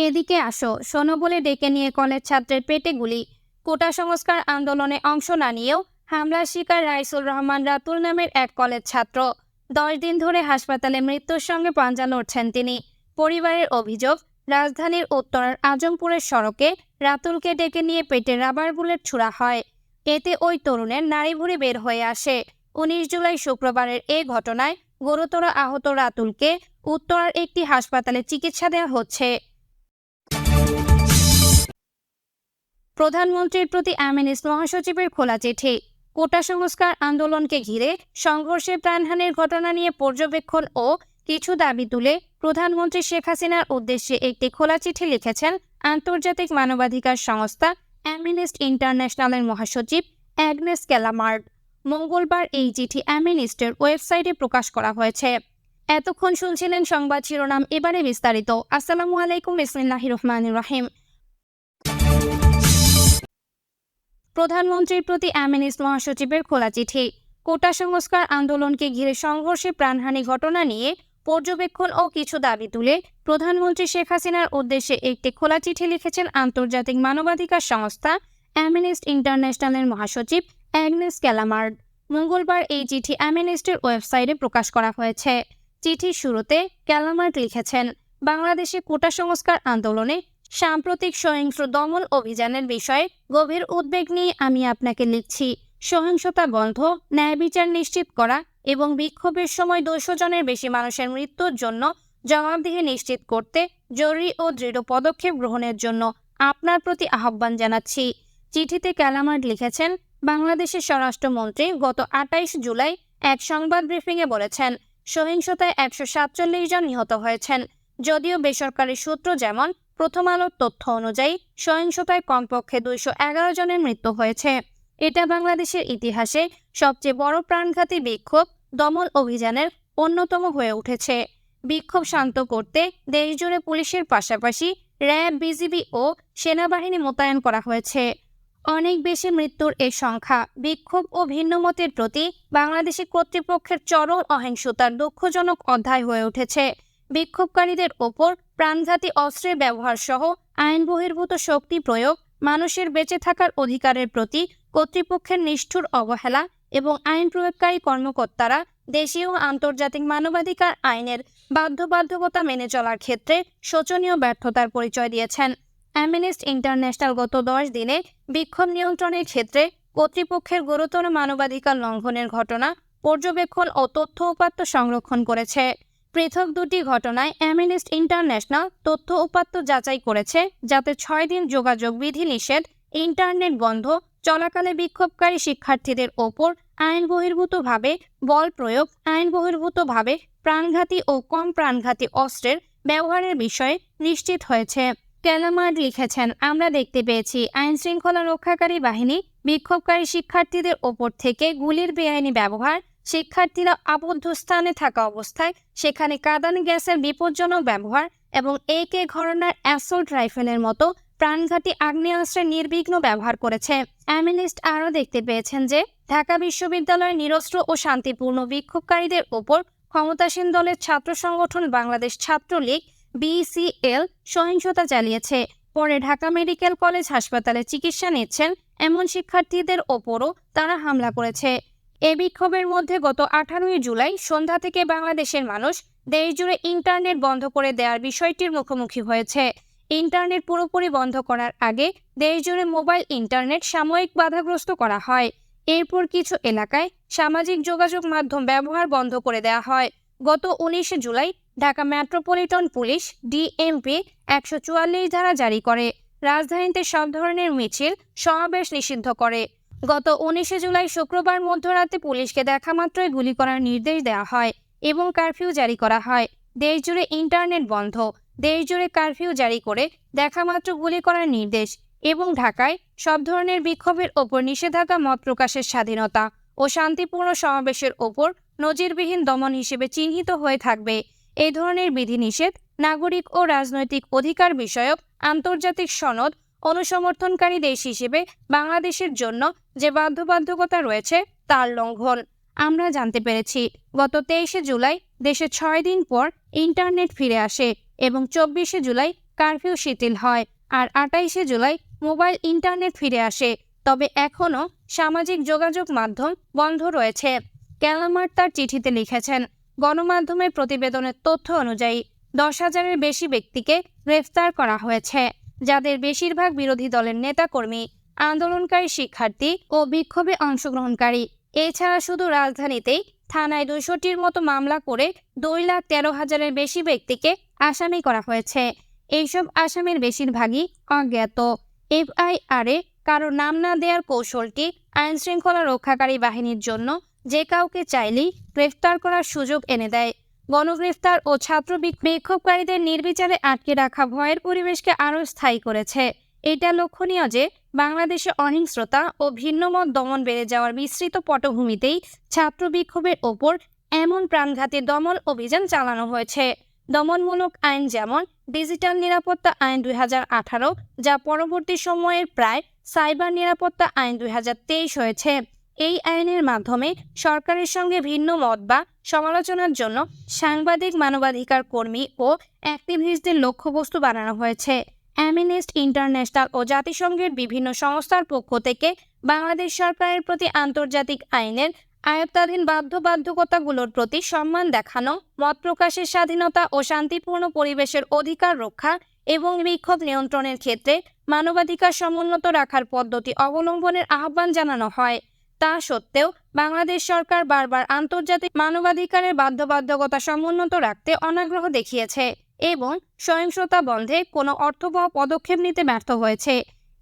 এদিকে আসো, শোনো বলে ডেকে নিয়ে কলেজ ছাত্রের পেটে গুলি। কোটা সংস্কার আন্দোলনে অংশ না নিয়েও হামলার শিকার রাইসুল রহমান রাতুল নামের এক কলেজ ছাত্র। 10 দিন ধরে হাসপাতালে মৃত্যুর সঙ্গে পাঞ্জা লড়ছেন তিনি। পরিবারের অভিযোগ, রাজধানীর উত্তরার আজমপুরের সড়কে রাতুলকে ডেকে নিয়ে পেটে রাবার বুলেট ছোড়া হয়। এতে ওই তরুণের নাড়িভুড়ি বের হয়ে আসে। 19 জুলাই শুক্রবারের এ ঘটনায় গুরুতর আহত রাতুলকে উত্তরার একটি হাসপাতালে চিকিৎসা দেওয়া হচ্ছে। প্রধানমন্ত্রীর প্রতি অ্যামিনিস্ট মহাসচিবের খোলা চিঠি। কোটা সংস্কার আন্দোলনকে ঘিরে সংঘর্ষে প্রাণহানির ঘটনা নিয়ে পর্যবেক্ষণ ও কিছু দাবি তুলে প্রধানমন্ত্রী শেখ হাসিনার উদ্দেশ্যে একটি খোলা চিঠি লিখেছেন আন্তর্জাতিক মানবাধিকার সংস্থা অ্যামিনিস্ট ইন্টারন্যাশনালের মহাসচিব অ্যাগনেস ক্যালামার্ড। মঙ্গলবার এই চিঠি অ্যামিনিস্টের ওয়েবসাইটে প্রকাশ করা হয়েছে। এতক্ষণ শুনছিলেন সংবাদ শিরোনাম, এবারে বিস্তারিত। আসসালামু আলাইকুম, বিসমিল্লাহির রহমানির রহিম। প্রধানমন্ত্রীর প্রতি অ্যামিনিস্ট মহাসচিবের খোলা চিঠি। কোটা সংস্কার আন্দোলনকে ঘিরে সংঘর্ষে প্রাণহানি ঘটনা নিয়ে পর্যবেক্ষণ ও কিছু দাবি তুলে প্রধানমন্ত্রী শেখ হাসিনার উদ্দেশ্যে একটি খোলা চিঠি লিখেছেন আন্তর্জাতিক মানবাধিকার সংস্থা অ্যামিনিস্ট ইন্টারন্যাশনালের মহাসচিব অ্যাগনেস ক্যালামার্ড। মঙ্গলবার এই চিঠি অ্যামিনিস্টের ওয়েবসাইটে প্রকাশ করা হয়েছে। চিঠির শুরুতে ক্যালামার্ড লিখেছেন, বাংলাদেশে কোটা সংস্কার আন্দোলনে সাম্প্রতিক সহিংস দমন অভিযানের বিষয়ে গভীর উদ্বেগ নিয়ে আমি আপনাকে লিখছি। সহিংসতা বন্ধ, ন্যায় বিচার নিশ্চিত করা এবং বিক্ষোভের সময় 200 জনের বেশি মানুষের মৃত্যুর জন্য জবাবদিহি নিশ্চিত করতে জরুরি ও দৃঢ় পদক্ষেপ গ্রহণের জন্য আপনার প্রতি আহ্বান জানাচ্ছি। চিঠিতে ক্যালামার্ড লিখেছেন, বাংলাদেশের স্বরাষ্ট্রমন্ত্রী গত 28 জুলাই এক সংবাদ ব্রিফিংয়ে বলেছেন, সহিংসতায় 147 জন নিহত হয়েছেন। যদিও বেসরকারি সূত্র যেমন প্রথম আলোর তথ্য অনুযায়ী সহিংসতায় কমপক্ষে 211 জনের মৃত্যু হয়েছে। এটা বাংলাদেশের ইতিহাসে সবচেয়ে বড় প্রাণঘাতী বিক্ষোভ দমন অভিযানের অন্যতম হয়ে উঠেছে। বিক্ষোভ শান্ত করতে দেশজুড়ে পুলিশের পাশাপাশি র্যাব, বিজিবি ও সেনাবাহিনী মোতায়েন করা হয়েছে। অনেক বেশি মৃত্যুর এই সংখ্যা বিক্ষোভ ও ভিন্নমতের প্রতি বাংলাদেশি কর্তৃপক্ষের চরম অহিংসতার দুঃখজনক অধ্যায় হয়ে উঠেছে। বিক্ষোভকারীদের ওপর প্রাণঘাতী অস্ত্রের ব্যবহার সহ আইন বহির্ভূত শক্তি প্রয়োগ, মানুষের বেঁচে থাকার অধিকারের প্রতি কর্তৃপক্ষের নিষ্ঠুর অবহেলা এবং আইন প্রয়োগকারী কর্মকর্তারা দেশীয় ও আন্তর্জাতিক মানবাধিকার আইনের বাধ্যবাধকতা মেনে চলার ক্ষেত্রে শোচনীয় ব্যর্থতার পরিচয় দিয়েছেন। অ্যামিনিস্ট ইন্টারন্যাশনাল গত 10 দিনে বিক্ষোভ নিয়ন্ত্রণের ক্ষেত্রে কর্তৃপক্ষের গুরুতর মানবাধিকার লঙ্ঘনের ঘটনা পর্যবেক্ষণ ও তথ্য উপাত্ত সংরক্ষণ করেছে। পৃথক দুটি ঘটনায় অ্যামিনিস্ট ইন্টারন্যাশনাল তথ্য উপাত্ত যাচাই করেছে, যাতে 6 দিন যোগাযোগ বিধিনিষেধ, ইন্টারনেট বন্ধ চলাকালে বিক্ষোভকারী শিক্ষার্থীদের ওপর আইন বহির্ভূতভাবে বল প্রয়োগ, আইন বহির্ভূতভাবে প্রাণঘাতী ও কম প্রাণঘাতী অস্ত্রের ব্যবহারের বিষয়ে নিশ্চিত হয়েছে। ক্যালামার্ড লিখেছেন, আমরা দেখতে পেয়েছি আইন শৃঙ্খলা রক্ষাকারী বাহিনী বিক্ষোভকারী শিক্ষার্থীদের ওপর থেকে গুলির বেআইনি ব্যবহার, শিক্ষার্থীরা আবদ্ধ স্থানে থাকা অবস্থায় সেখানে কাঁদানে গ্যাসের বিপজ্জনক ব্যবহার এবং AK ঘরানার অ্যাসল্ট রাইফেলের মতো প্রাণঘাতী আগ্নেয়াস্ত্রের নির্বিঘ্ন ব্যবহার করেছে। অ্যামিনিস্ট আরও দেখতে পেয়েছেন যে ঢাকা বিশ্ববিদ্যালয়ের নিরস্ত্র ও শান্তিপূর্ণ বিক্ষোভকারীদের ওপর ক্ষমতাসীন দলের ছাত্র সংগঠন বাংলাদেশ ছাত্রলীগ BCL সহিংসতা চালিয়েছে। পরে ঢাকা মেডিকেল কলেজ হাসপাতালে চিকিৎসা নিচ্ছেন এমন শিক্ষার্থীদের ওপরও তারা হামলা করেছে। এ বিক্ষোভের মধ্যে গত 18 জুলাই সন্ধ্যা থেকে বাংলাদেশের মানুষ দেশজুড়ে ইন্টারনেট বন্ধ করে দেওয়ার বিষয়টির মুখোমুখি হয়েছে। ইন্টারনেট পুরোপুরি বন্ধ করার আগে দেশজুড়ে মোবাইল ইন্টারনেট সাময়িক বাধাগ্রস্ত করা হয়। এরপর কিছু এলাকায় সামাজিক যোগাযোগ মাধ্যম ব্যবহার বন্ধ করে দেওয়া হয়। গত 19 July Dhaka metropolitan police DMP 144 ধারা জারি করে রাজধানীতে সব ধরনের মিছিল সমাবেশ নিষিদ্ধ করে। গত 19 জুলাই শুক্রবার মধ্যরাতে পুলিশকে দেখামাত্রই গুলি করার নির্দেশ দেওয়া হয় এবং কারফিউ জারি করা হয়। দেশজুড়ে ইন্টারনেট বন্ধ, দেশজুড়ে কারফিউ জারি করে দেখামাত্র গুলি করার নির্দেশ এবং ঢাকায় সব ধরনের বিক্ষোভের ওপর নিষেধাজ্ঞা মত প্রকাশের স্বাধীনতা ও শান্তিপূর্ণ সমাবেশের ওপর নজিরবিহীন দমন হিসেবে চিহ্নিত হয়ে থাকবে। এই ধরনের বিধিনিষেধ নাগরিক ও রাজনৈতিক অধিকার বিষয়ক আন্তর্জাতিক সনদ অনুসমর্থনকারী দেশ হিসেবে বাংলাদেশের জন্য যে বাধ্যবাধকতা রয়েছে তার লঙ্ঘন। আমরা জানতে পেরেছি গত 23 জুলাই দেশে 6 দিন পর ইন্টারনেট ফিরে আসে এবং 24 জুলাই কারফিউ শিথিল হয় আর 28শে জুলাই মোবাইল ইন্টারনেট ফিরে আসে। তবে এখনও সামাজিক যোগাযোগ মাধ্যম বন্ধ রয়েছে। ক্যালামার্ট তার চিঠিতে লিখেছেন, গণমাধ্যমের প্রতিবেদনের তথ্য অনুযায়ী 10,000-এর বেশি ব্যক্তিকে গ্রেফতার করা হয়েছে, যাদের বেশিরভাগ বিরোধী দলের নেতাকর্মী, আন্দোলনকারী শিক্ষার্থী ও বিক্ষোভে অংশগ্রহণকারী। এছাড়া শুধু রাজধানীতেই থানায় 200টির মতো মামলা করে 2,13,000-এর বেশি ব্যক্তিকে আসামি করা হয়েছে। এইসব আসামির বেশিরভাগই অজ্ঞাত। এফআইআরে কারো নাম না দেওয়ার কৌশলটি আইন শৃঙ্খলা রক্ষাকারী বাহিনীর জন্য যে কাউকে চাইলেই গ্রেফতার করার সুযোগ এনে দেয়। গণগ্রেফতার ও ছাত্র বিক্ষোভকারীদের নির্বিচারে আটকে রাখা ভয়ের পরিবেশকে আরও স্থায়ী করেছে। এটা লক্ষণীয় যে বাংলাদেশে অহিংসতা ও ভিন্নমত দমন বেড়ে যাওয়ার বিস্তৃত পটভূমিতেই ছাত্র বিক্ষোভের ওপর এমন প্রাণঘাতী দমন অভিযান চালানো হয়েছে। দমনমূলক আইন যেমন ডিজিটাল নিরাপত্তা আইন 2018, যা পরবর্তী সময়ের প্রায় সাইবার নিরাপত্তা আইন 2023 হয়েছে। এই আইনের মাধ্যমে সরকারের সঙ্গে ভিন্ন মত বা সমালোচনার জন্য সাংবাদিক, মানবাধিকার কর্মী ও অ্যাক্টিভিস্টদের লক্ষ্যবস্তু বানানো হয়েছে। অ্যামনেস্টি ইন্টারন্যাশনাল ও জাতিসংঘের বিভিন্ন সংস্থার পক্ষ থেকে বাংলাদেশ সরকারের প্রতি আন্তর্জাতিক আইনের আয়ত্তাধীন বাধ্যবাধকতাগুলোর প্রতি সম্মান দেখানো, মত প্রকাশের স্বাধীনতা ও শান্তিপূর্ণ পরিবেশের অধিকার রক্ষা এবং বিক্ষোভ নিয়ন্ত্রণের ক্ষেত্রে মানবাধিকার সমুন্নত রাখার পদ্ধতি অবলম্বনের আহ্বান জানানো হয়। তা সত্ত্বেও বাংলাদেশ সরকার বারবার আন্তর্জাতিক মানবাধিকারের বাধ্যবাধকতা সমুন্নত রাখতে অনাগ্রহ দেখিয়েছে এবং সহিংসতা বন্ধে কোনো অর্থবহ পদক্ষেপ নিতে ব্যর্থ হয়েছে।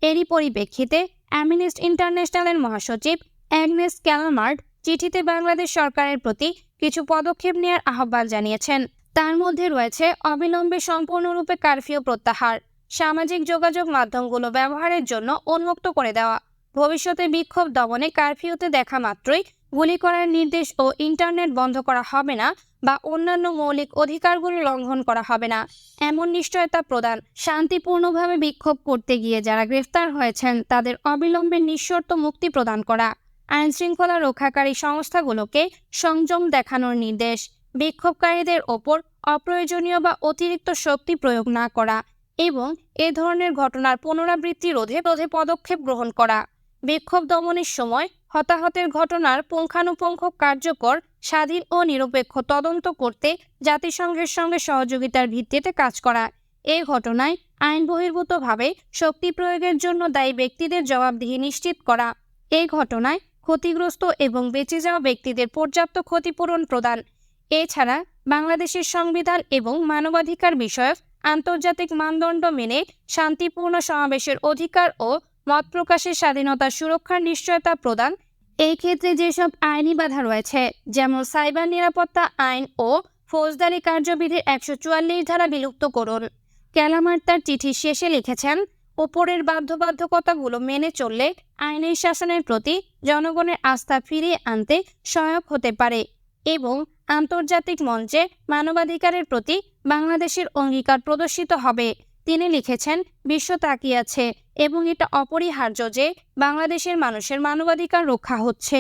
এরই পরিপ্রেক্ষিতে অ্যামনেস্টি ইন্টারন্যাশনালের মহাসচিব অ্যাগনেস ক্যালামার্ট চিঠিতে বাংলাদেশ সরকারের প্রতি কিছু পদক্ষেপ নেওয়ার আহ্বান জানিয়েছেন। তার মধ্যে রয়েছে অবিলম্বে সম্পূর্ণরূপে কারফিউ প্রত্যাহার, সামাজিক যোগাযোগ মাধ্যমগুলো ব্যবহারের জন্য উন্মুক্ত করে দেওয়া, ভবিষ্যতে বিক্ষোভ দমনে কারফিউতে দেখা মাত্রই গুলি করার নির্দেশ ও ইন্টারনেট বন্ধ করা হবে না বা অন্যান্য মৌলিক অধিকারগুলো লঙ্ঘন করা হবে না এমন নিশ্চয়তা প্রদান, শান্তিপূর্ণভাবে বিক্ষোভ করতে গিয়ে যারা গ্রেফতার হয়েছেন তাদের অবিলম্বে নিঃশর্ত মুক্তি প্রদান করা, আইন শৃঙ্খলা রক্ষাকারী সংস্থাগুলোকে সংযম দেখানোর নির্দেশ, বিক্ষোভকারীদের ওপর অপ্রয়োজনীয় বা অতিরিক্ত শক্তি প্রয়োগ না করা এবং এ ধরনের ঘটনার পুনরাবৃত্তি রোধে পদক্ষেপ গ্রহণ করা, বিক্ষোভ দমনের সময় হতাহতের ঘটনার পুঙ্খানুপুঙ্খ কার্যকর, স্বাধীন ও নিরপেক্ষ তদন্ত করতে জাতিসংঘের সঙ্গে সহযোগিতার ভিত্তিতে কাজ করা, এই ঘটনায় আইন বহির্ভূতভাবে শক্তি প্রয়োগের জন্য দায়ী ব্যক্তিদের জবাবদিহি নিশ্চিত করা, এই ঘটনায় ক্ষতিগ্রস্ত এবং বেঁচে যাওয়া ব্যক্তিদের পর্যাপ্ত ক্ষতিপূরণ প্রদান। এছাড়া বাংলাদেশের সংবিধান এবং মানবাধিকার বিষয়ক আন্তর্জাতিক মানদণ্ড মেনে শান্তিপূর্ণ সমাবেশের অধিকার ও মত প্রকাশের স্বাধীনতার সুরক্ষার নিশ্চয়তা প্রদান। এই ক্ষেত্রে যেসব আইনি বাধা রয়েছে, যেমন সাইবার নিরাপত্তা আইন ও ফৌজদারি কার্যবিধির 144 ধারা বিলুপ্ত করুন। ক্যালামার্ট তার চিঠির শেষে লিখেছেন, ওপরের বাধ্যবাধকতাগুলো মেনে চললে আইনের শাসনের প্রতি জনগণের আস্থা ফিরিয়ে আনতে সহায়ক হতে পারে এবং আন্তর্জাতিক মঞ্চে মানবাধিকারের প্রতি বাংলাদেশের অঙ্গীকার প্রদর্শিত হবে। তিনি লিখেছেন, বিশ্ব তাকিয়ে আছে এবং এটা অপরিহার্য যে বাংলাদেশের মানুষের মানবাধিকার রক্ষা হচ্ছে।